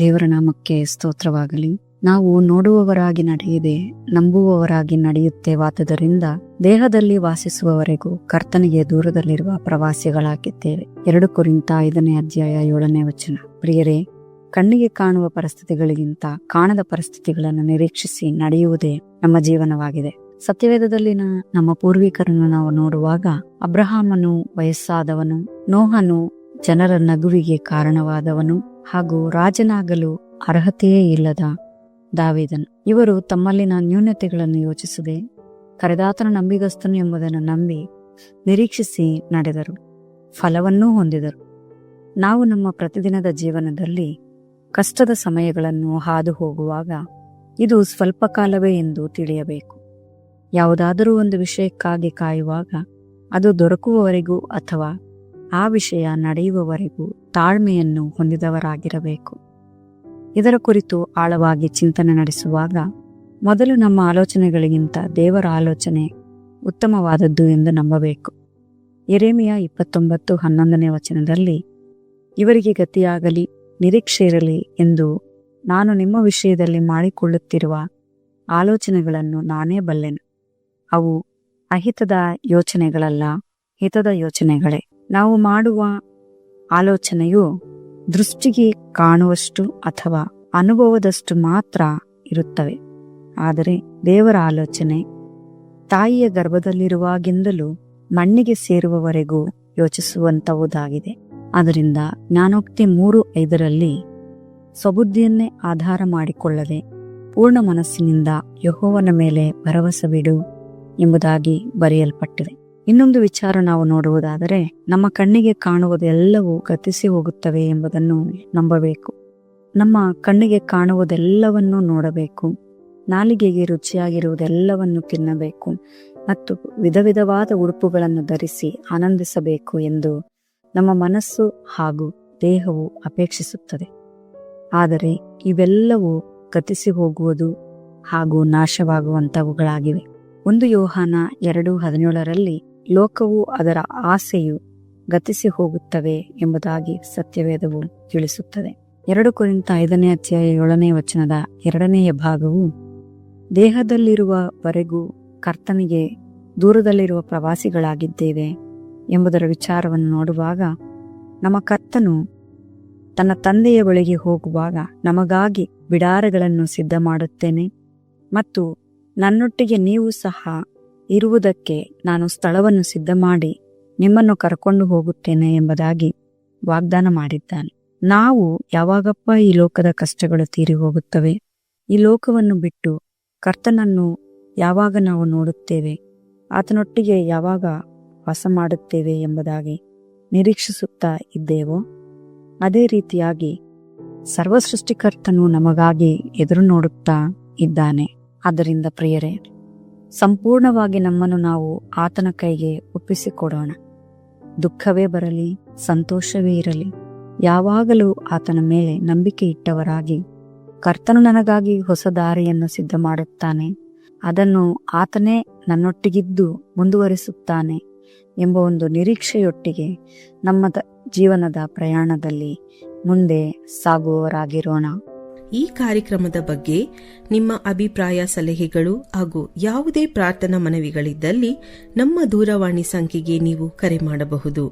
ದೇವರ ನಾಮಕ್ಕೆ ಸ್ತೋತ್ರವಾಗಲಿ. ನಾವು ನೋಡುವವರಾಗಿ ನಡೆಯದೆ ನಂಬುವವರಾಗಿ ನಡೆಯುತ್ತೇವಾದ್ದರಿಂದ ದೇಹದಲ್ಲಿ ವಾಸಿಸುವವರೆಗೂ ಕರ್ತನಿಗೆ ದೂರದಲ್ಲಿರುವ ಪ್ರವಾಸಿಗಳಾಗಿದ್ದೇವೆ. 2 ಕೊರಿಂಥ 5ನೇ ಅಧ್ಯಾಯ 7ನೇ ವಚನ. ಪ್ರಿಯರೇ, ಕಣ್ಣಿಗೆ ಕಾಣುವ ಪರಿಸ್ಥಿತಿಗಳಿಗಿಂತ ಕಾಣದ ಪರಿಸ್ಥಿತಿಗಳನ್ನು ನಿರೀಕ್ಷಿಸಿ ನಡೆಯುವುದೇ ನಮ್ಮ ಜೀವನವಾಗಿದೆ. ಸತ್ಯವೇದದಲ್ಲಿನ ನಮ್ಮ ಪೂರ್ವಿಕರನ್ನು ನಾವು ನೋಡುವಾಗ ಅಬ್ರಹಾಮನು ವಯಸ್ಸಾದವನು, ನೋಹನು ಜನರ ನಗುವಿಗೆ ಕಾರಣವಾದವನು ಹಾಗೂ ರಾಜನಾಗಲು ಅರ್ಹತೆಯೇ ಇಲ್ಲದ ದಾವೀದನು, ಇವರು ತಮ್ಮಲ್ಲಿನ ನ್ಯೂನತೆಗಳನ್ನು ಯೋಚಿಸದೆ ಕರೆದಾತನ ನಂಬಿಗಸ್ತನು ಎಂಬುದನ್ನು ನಂಬಿ ನಿರೀಕ್ಷಿಸಿ ನಡೆದರು, ಫಲವನ್ನೂ ಹೊಂದಿದರು. ನಾವು ನಮ್ಮ ಪ್ರತಿದಿನದ ಜೀವನದಲ್ಲಿ ಕಷ್ಟದ ಸಮಯಗಳನ್ನು ಹಾದು ಹೋಗುವಾಗ ಇದು ಸ್ವಲ್ಪ ಕಾಲವೇ ಎಂದು ತಿಳಿಯಬೇಕು. ಯಾವುದಾದರೂ ಒಂದು ವಿಷಯಕ್ಕಾಗಿ ಕಾಯುವಾಗ ಅದು ದೊರಕುವವರೆಗೂ ಅಥವಾ ಆ ವಿಷಯ ನಡೆಯುವವರೆಗೂ ತಾಳ್ಮೆಯನ್ನು ಹೊಂದಿದವರಾಗಿರಬೇಕು. ಇದರ ಕುರಿತು ಆಳವಾಗಿ ಚಿಂತನೆ ನಡೆಸುವಾಗ ಮೊದಲು ನಮ್ಮ ಆಲೋಚನೆಗಳಿಗಿಂತ ದೇವರ ಆಲೋಚನೆ ಉತ್ತಮವಾದದ್ದು ಎಂದು ನಂಬಬೇಕು. ಯೆರೆಮೀಯ 29:11ನೇ ವಚನದಲ್ಲಿ, ಇವರಿಗೆ ಗತಿಯಾಗಲಿ, ನಿರೀಕ್ಷೆ ಇರಲಿ ಎಂದು ನಾನು ನಿಮ್ಮ ವಿಷಯದಲ್ಲಿ ಮಾಡಿಕೊಳ್ಳುತ್ತಿರುವ ಆಲೋಚನೆಗಳನ್ನು ನಾನೇ ಬಲ್ಲೆನು. ಅವು ಅಹಿತದ ಯೋಚನೆಗಳಲ್ಲ, ಹಿತದ ಯೋಚನೆಗಳೇ. ನಾವು ಮಾಡುವ ಆಲೋಚನೆಯು ದೃಷ್ಟಿಗೆ ಕಾಣುವಷ್ಟು ಅಥವಾ ಅನುಭವದಷ್ಟು ಮಾತ್ರ ಇರುತ್ತವೆ. ಆದರೆ ದೇವರ ಆಲೋಚನೆ ತಾಯಿಯ ಗರ್ಭದಲ್ಲಿರುವಾಗಿಂದಲೂ ಮಣ್ಣಿಗೆ ಸೇರುವವರೆಗೂ ಯೋಚಿಸುವಂತವುದಾಗಿದೆ. ಆದ್ದರಿಂದ ಜ್ಞಾನೋಕ್ತಿ 3:5ರಲ್ಲಿ ಸ್ವಬುದ್ಧಿಯನ್ನೇ ಆಧಾರ ಮಾಡಿಕೊಳ್ಳದೆ ಪೂರ್ಣ ಮನಸ್ಸಿನಿಂದ ಯೆಹೋವನ ಮೇಲೆ ಭರವಸವಿಡು ಎಂಬುದಾಗಿ ಬರೆಯಲ್ಪಟ್ಟಿದೆ. ಇನ್ನೊಂದು ವಿಚಾರ ನಾವು ನೋಡುವುದಾದರೆ, ನಮ್ಮ ಕಣ್ಣಿಗೆ ಕಾಣುವುದೆಲ್ಲವೂ ಗತಿಸಿ ಹೋಗುತ್ತವೆ ಎಂಬುದನ್ನು ನಂಬಬೇಕು. ನಮ್ಮ ಕಣ್ಣಿಗೆ ಕಾಣುವುದೆಲ್ಲವನ್ನೂ ನೋಡಬೇಕು, ನಾಲಿಗೆಗೆ ರುಚಿಯಾಗಿರುವುದೆಲ್ಲವನ್ನು ತಿನ್ನಬೇಕು ಮತ್ತು ವಿಧ ವಿಧವಾದ ಉಡುಪುಗಳನ್ನು ಧರಿಸಿ ಆನಂದಿಸಬೇಕು ಎಂದು ನಮ್ಮ ಮನಸ್ಸು ಹಾಗೂ ದೇಹವು ಅಪೇಕ್ಷಿಸುತ್ತದೆ. ಆದರೆ ಇವೆಲ್ಲವೂ ಗತಿಸಿ ಹೋಗುವುದು ಹಾಗೂ ನಾಶವಾಗುವಂತವುಗಳಾಗಿವೆ. 1 ಯೋಹಾನ 2:17ರಲ್ಲಿ ಲೋಕವು ಅದರ ಆಸೆಯು ಗತಿಸಿ ಹೋಗುತ್ತವೆ ಎಂಬುದಾಗಿ ಸತ್ಯವೇದವು ತಿಳಿಸುತ್ತದೆ. 2 ಕೊರಿಂಥ 5ನೇ ಅಧ್ಯಾಯ 7ನೇ ವಚನದ 2ನೇ ಭಾಗವು ದೇಹದಲ್ಲಿರುವವರೆಗೂ ಕರ್ತನಿಗೆ ದೂರದಲ್ಲಿರುವ ಪ್ರವಾಸಿಗಳಾಗಿದ್ದೇವೆ ಎಂಬುದರ ವಿಚಾರವನ್ನು ನೋಡುವಾಗ, ನಮ್ಮ ಕರ್ತನು ತನ್ನ ತಂದೆಯ ಬಳಿಗೆ ಹೋಗುವಾಗ ನಮಗಾಗಿ ಬಿಡಾರಗಳನ್ನು ಸಿದ್ಧ ಮಾಡುತ್ತೇನೆ ಮತ್ತು ನನ್ನೊಟ್ಟಿಗೆ ನೀವು ಸಹ ಇರುವುದಕ್ಕೆ ನಾನು ಸ್ಥಳವನ್ನು ಸಿದ್ಧ ಮಾಡಿ ನಿಮ್ಮನ್ನು ಕರ್ಕೊಂಡು ಹೋಗುತ್ತೇನೆ ಎಂಬುದಾಗಿ ವಾಗ್ದಾನ ಮಾಡಿದ್ದಾನೆ. ನಾವು ಯಾವಾಗಪ್ಪ ಈ ಲೋಕದ ಕಷ್ಟಗಳು ತೀರಿ ಹೋಗುತ್ತವೆ, ಈ ಲೋಕವನ್ನು ಬಿಟ್ಟು ಕರ್ತನನ್ನು ಯಾವಾಗ ನಾವು ನೋಡುತ್ತೇವೆ, ಆತನೊಟ್ಟಿಗೆ ಯಾವಾಗ ವಾಸ ಮಾಡುತ್ತೇವೆ ಎಂಬುದಾಗಿ ನಿರೀಕ್ಷಿಸುತ್ತಾ ಇದ್ದೇವೋ, ಅದೇ ರೀತಿಯಾಗಿ ಸರ್ವಸೃಷ್ಟಿಕರ್ತನು ನಮಗಾಗಿ ಎದುರು ನೋಡುತ್ತಾ ಇದ್ದಾನೆ. ಆದ್ದರಿಂದ ಪ್ರಿಯರೇ, ಸಂಪೂರ್ಣವಾಗಿ ನಮ್ಮನ್ನು ನಾವು ಆತನ ಕೈಗೆ ಒಪ್ಪಿಸಿಕೊಡೋಣ. ದುಃಖವೇ ಬರಲಿ, ಸಂತೋಷವೇ ಇರಲಿ, ಯಾವಾಗಲೂ ಆತನ ಮೇಲೆ ನಂಬಿಕೆ ಇಟ್ಟವರಾಗಿ, ಕರ್ತನು ನನಗಾಗಿ ಹೊಸ ದಾರಿಯನ್ನು ಸಿದ್ಧ ಮಾಡುತ್ತಾನೆ, ಅದನ್ನು ಆತನೇ ನನ್ನೊಟ್ಟಿಗಿದ್ದು ಮುಂದುವರಿಸುತ್ತಾನೆ ಎಂಬ ಒಂದು ನಿರೀಕ್ಷೆಯೊಟ್ಟಿಗೆ ನಮ್ಮ ಜೀವನದ ಪ್ರಯಾಣದಲ್ಲಿ ಮುಂದೆ ಸಾಗುವವರಾಗಿರೋಣ. ಈ ಕಾರ್ಯಕ್ರಮದ ಬಗ್ಗೆ ನಿಮ್ಮ ಅಭಿಪ್ರಾಯ, ಸಲಹೆಗಳು ಹಾಗೂ ಯಾವುದೇ ಪ್ರಾರ್ಥನಾ ಮನವಿಗಳಿದ್ದಲ್ಲಿ ನಮ್ಮ ದೂರವಾಣಿ ಸಂಖ್ಯೆಗೆ ನೀವು ಕರೆ ಮಾಡಬಹುದು.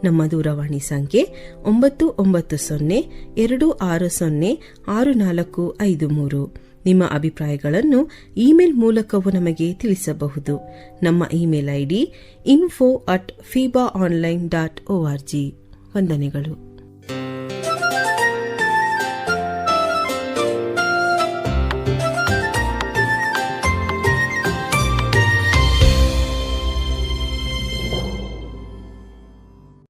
ನಮ್ಮ ದೂರವಾಣಿ ಸಂಖ್ಯೆ 9902606453. ನಿಮ್ಮ ಅಭಿಪ್ರಾಯಗಳನ್ನು ಇಮೇಲ್ ಮೂಲಕವೂ ನಮಗೆ ತಿಳಿಸಬಹುದು. ನಮ್ಮ ಇಮೇಲ್ ಐಡಿ info@fibaonline.org. ವಂದನೆಗಳು.